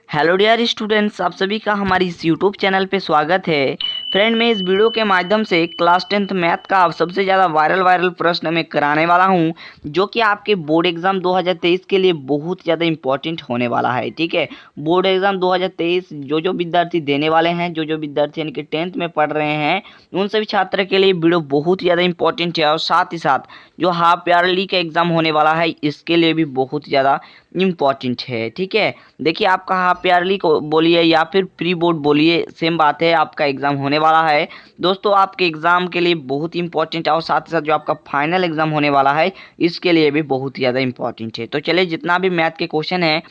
Hello dear students, आप सभी का हमारी इस यूट्यूब चैनल पे स्वागत है। फ्रेंड, मैं इस वीडियो के माध्यम से क्लास 10th मैथ का सबसे ज़्यादा वायरल प्रश्न मैं कराने वाला हूं, जो कि आपके बोर्ड एग्ज़ाम 2023 के लिए बहुत ज़्यादा इंपॉर्टेंट होने वाला है। ठीक है, बोर्ड एग्ज़ाम 2023 जो विद्यार्थी देने वाले हैं, जो विद्यार्थी यानी कि 10th में पढ़ रहे हैं, उन सभी छात्र के लिए वीडियो बहुत ज़्यादा इंपॉर्टेंट है। और साथ ही साथ जो हाफ ईयरली का एग्ज़ाम होने वाला है, इसके लिए भी बहुत ज़्यादा इम्पॉर्टेंट है। ठीक है, देखिए आपका हाफ ईयरली को बोलिए या फिर प्री बोर्ड बोलिए, सेम बात है, आपका एग्ज़ाम होने वाला है। दोस्तों, आपके एग्ज़ाम के लिए बहुत इंपॉर्टेंट है और साथ ही साथ जो आपका फाइनल एग्ज़ाम होने वाला है, इसके लिए भी बहुत ज़्यादा इंपॉर्टेंट है। तो चलिए, जितना भी मैथ के क्वेश्चन है,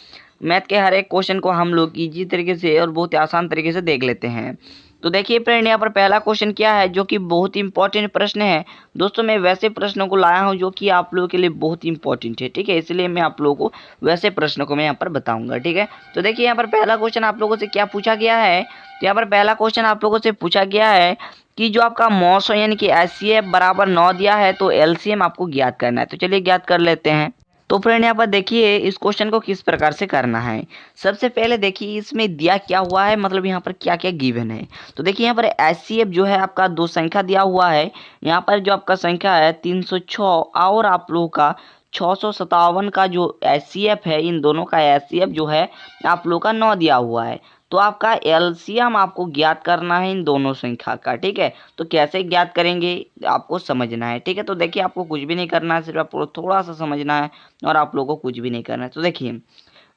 मैथ के हर एक क्वेश्चन को हम लोग इजी तरीके से और बहुत आसान तरीके से देख लेते हैं। तो देखिए फ्रेंड, यहाँ पर पहला क्वेश्चन क्या है, जो कि बहुत इंपॉर्टेंट प्रश्न है। दोस्तों, मैं वैसे प्रश्नों को लाया हूँ जो कि आप लोगों के लिए बहुत इंपॉर्टेंट है। ठीक है, इसलिए मैं आप लोगों को वैसे प्रश्नों को मैं यहाँ पर बताऊंगा। ठीक है, तो देखिए यहाँ पर पहला क्वेश्चन आप लोगों से क्या पूछा गया है। तो यहाँ पर पहला क्वेश्चन आप लोगों से पूछा गया है कि जो आपका मॉस यानी कि एचसीएफ बराबर 9 दिया है, तो एलसीएम आपको ज्ञात करना है। तो चलिए ज्ञात कर लेते हैं। तो फ्रेंड, यहाँ पर देखिए इस क्वेश्चन को किस प्रकार से करना है। सबसे पहले देखिए इसमें दिया क्या हुआ है, मतलब यहाँ पर क्या क्या गिवन है। तो देखिए यहाँ पर एचसीएफ जो है आपका दो संख्या दिया हुआ है। यहाँ पर जो आपका संख्या है 306 और आप लोगों का 657 का जो एचसीएफ है, इन दोनों का एचसीएफ जो है आप लोग का 9 दिया हुआ है। तो आपका एलसीएम आपको ज्ञात करना है इन दोनों संख्या का। ठीक है, तो कैसे ज्ञात करेंगे आपको समझना है। ठीक है, तो देखिए आपको कुछ भी नहीं करना है, सिर्फ आपको थोड़ा सा समझना है और आप लोगों को कुछ भी नहीं करना है। तो देखिए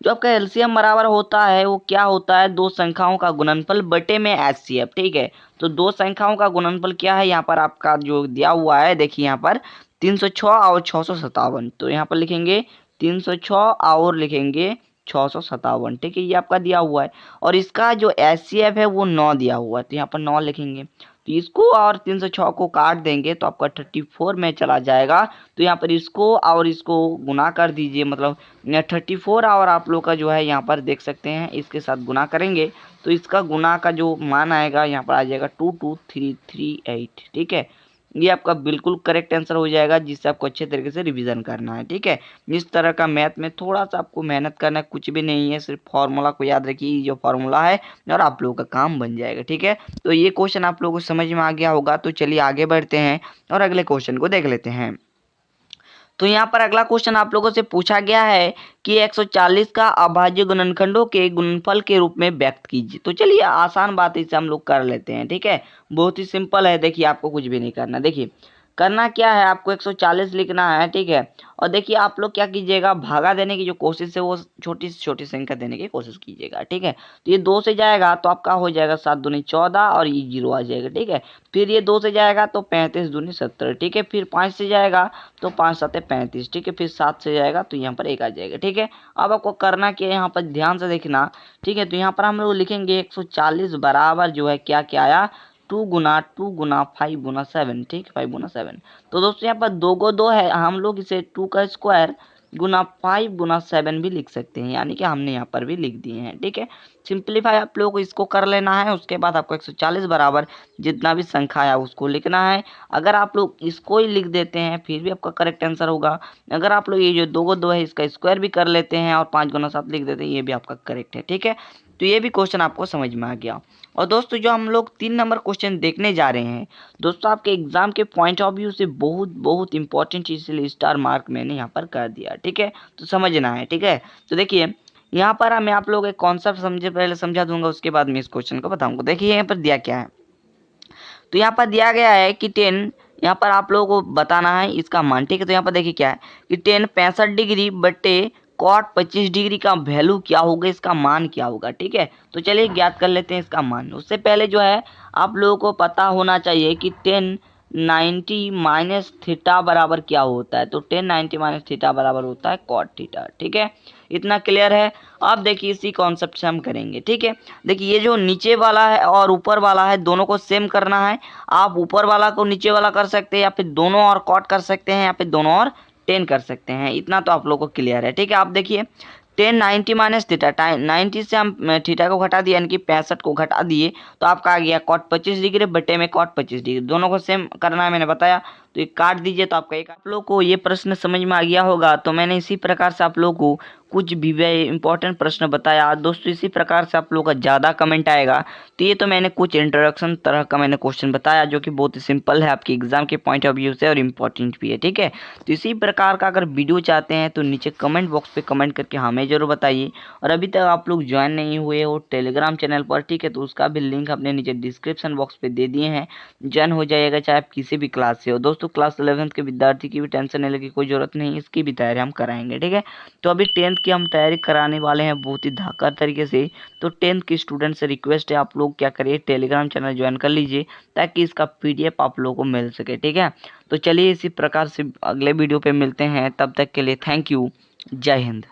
जो आपका एलसीएम बराबर होता है वो क्या होता है, दो संख्याओं का गुणनफल बटे में एचसीएफ। ठीक है, तो दो संख्याओं का गुणनफल क्या है, यहाँ पर आपका जो दिया हुआ है, देखिए यहाँ पर 306 और 657। तो यहाँ पर लिखेंगे 306 और लिखेंगे 657। ठीक है, ये आपका दिया हुआ है और इसका जो एचसीएफ है वो 9 दिया हुआ है, तो यहाँ पर 9 लिखेंगे। तो इसको और 306 को काट देंगे तो आपका 34 में चला जाएगा। तो यहाँ पर इसको और इसको गुना कर दीजिए, मतलब 34 और आप लोग का जो है यहाँ पर देख सकते हैं, इसके साथ गुना करेंगे तो इसका गुना का जो मान आएगा यहाँ पर आ जाएगा 22338। ठीक है, ये आपका बिल्कुल करेक्ट आंसर हो जाएगा, जिससे आपको अच्छे तरीके से रिवीजन करना है। ठीक है, इस तरह का मैथ में थोड़ा सा आपको मेहनत करना है, कुछ भी नहीं है, सिर्फ फार्मूला को याद रखिए, जो फार्मूला है, और आप लोगों का काम बन जाएगा। ठीक है, तो ये क्वेश्चन आप लोगों को समझ में आ गया होगा। तो चलिए आगे बढ़ते हैं और अगले क्वेश्चन को देख लेते हैं। तो यहाँ पर अगला क्वेश्चन आप लोगों से पूछा गया है कि 140 का अभाज्य गुणनखंडों के गुणनफल के रूप में व्यक्त कीजिए। तो चलिए आसान बात इसे हम लोग कर लेते हैं। ठीक है, बहुत ही सिंपल है। देखिए आपको कुछ भी नहीं करना, देखिए करना क्या है, आपको 140 लिखना है। ठीक है, और देखिए आप लोग क्या कीजिएगा, भागा देने की जो कोशिश है वो छोटी से छोटी संख्या देने की कोशिश कीजिएगा। ठीक है, तो ये 2 से जाएगा तो आपका हो जाएगा 7 दूनी 14 और ये 0 आ जाएगा। ठीक है, फिर ये 2 से जाएगा तो 35 दूनी 70। ठीक है, फिर 5 से जाएगा तो 5 7 35। ठीक है, फिर 7 से जाएगा तो यहाँ पर 1 आ जाएगा। ठीक है, अब आपको करना क्या है, यहाँ पर ध्यान से देखना। ठीक है, तो यहाँ पर हम लोग लिखेंगे 140 बराबर जो है क्या क्या आया, 2 गुना 5 गुना 7। ठीक है, 5 गुना 7। तो दोस्तों यहाँ पर 2 को 2 है, हम लोग इसे 2 का स्क्वायर गुना 5 गुना 7 भी लिख सकते हैं, यानी कि हमने यहाँ पर भी लिख दिए हैं। ठीक है, सिंप्लीफाई आप लोगों को इसको कर लेना है। उसके बाद आपको 140 बराबर जितना भी संख्या है उसको लिखना है। अगर आप लोग इसको ही लिख देते हैं फिर भी आपका करेक्ट आंसर होगा। अगर आप लोग ये जो 2 को 2 है इसका स्क्वायर भी कर लेते हैं और 5 गुना 7 लिख देते हैं, ये भी आपका करेक्ट है। ठीक है, तो ये भी क्वेश्चन आपको समझ में आ गया। और दोस्तों जो हम लोग 3 नंबर क्वेश्चन देखने जा रहे हैं, दोस्तों आपके एग्जाम के पॉइंट ऑफ व्यू से बहुत बहुत इंपॉर्टेंट, इसलिए स्टार मार्क मैंने यहाँ पर कर दिया। ठीक है, तो समझना है। ठीक है, तो देखिए यहाँ पर मैं आप लोग एक कॉन्सेप्ट समझे पहले समझा दूंगा, उसके बाद मैं इस क्वेश्चन को बताऊंगा। देखिए यहाँ पर दिया क्या है, तो यहाँ पर दिया गया है कि 10, यहाँ पर आप लोगों को बताना है इसका मान। ठीक है, तो यहाँ पर देखिए क्या है कि 10 65 डिग्री बटे कॉट 25 डिग्री का वैल्यू क्या होगा, इसका मान क्या होगा। ठीक है, तो चलिए ज्ञात कर लेते हैं इसका मान। उससे पहले जो है आप लोगों को पता होना चाहिए कि 10 90 माइनस थीटा बराबर क्या होता है। तो 10 90 माइनस थीटा बराबर होता है कॉट थीटा। ठीक है, इतना क्लियर है। अब देखिए इसी कॉन्सेप्ट से हम करेंगे। ठीक है, देखिए ये जो नीचे वाला है और ऊपर वाला है दोनों को सेम करना है। आप ऊपर वाला को नीचे वाला कर सकते हैं, या फिर दोनों और कॉट कर सकते हैं, या फिर दोनों और 10 कर सकते हैं। इतना तो आप लोगों को क्लियर है। ठीक है, आप देखिए 10 90 माइनस थीटा, 90 से हम थीटा को घटा दिया, यानी कि 65 को घटा दिए, तो आपका आ गया कॉट 25 डिग्री बटे में कॉट 25 डिग्री। दोनों को सेम करना है, मैंने बताया। तो ये काट दीजिए। तो आपका एक आप लोग को ये प्रश्न समझ में आ गया होगा। तो मैंने इसी प्रकार से आप लोग को कुछ भी इंपॉर्टेंट प्रश्न बताया दोस्तों। इसी प्रकार से आप लोग का ज़्यादा कमेंट आएगा। तो ये तो मैंने कुछ इंट्रोडक्शन तरह का मैंने क्वेश्चन बताया जो कि बहुत ही सिंपल है आपके एग्जाम के पॉइंट ऑफ व्यू से और इम्पोर्टेंट भी है, ठीक है। तो इसी प्रकार का अगर वीडियो चाहते हैं तो नीचे कमेंट बॉक्स पे कमेंट करके हमें जरूर बताइए। और अभी तक आप लोग ज्वाइन नहीं हुए हो टेलीग्राम चैनल पर, ठीक है, तो उसका भी लिंक अपने नीचे डिस्क्रिप्शन बॉक्स पे दे दिए हैं, ज्वाइन हो जाइएगा चाहे आप किसी भी क्लास से हो। दोस्तों क्लास 11th के विद्यार्थी की भी टेंशन लेने की कोई जरूरत नहीं, इसकी भी तैयारी हम कराएंगे, ठीक है। तो अभी 10th की हम तैयारी कराने वाले हैं बहुत ही धाकड़ तरीके से। तो 10th के स्टूडेंट से रिक्वेस्ट है आप लोग क्या करिए टेलीग्राम चैनल ज्वाइन कर लीजिए ताकि इसका PDF आप लोगों को मिल सके, ठीक है। तो चलिए इसी प्रकार से अगले वीडियो पे मिलते हैं, तब तक के लिए थैंक यू, जय हिंद।